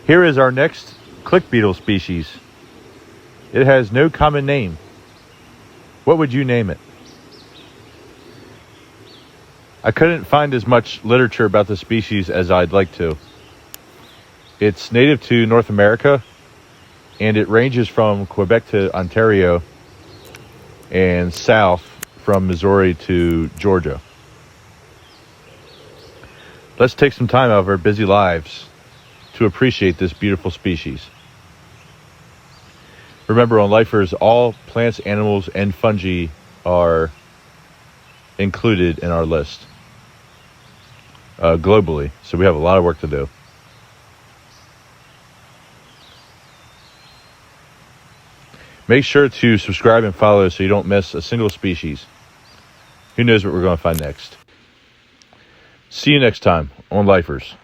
Here is our next click beetle species. It has no common name. What would you name it? I couldn't find as much literature about the species as I'd like to. It's native to North America, and it ranges from Quebec to Ontario and south from Missouri to Georgia. Let's take some time out of our busy lives to appreciate this beautiful species. Remember, on Lifers, all plants, animals, and fungi are included in our list globally, so we have a lot of work to do. Make sure to subscribe and follow so you don't miss a single species. Who knows what we're going to find next. See you next time on Lifers.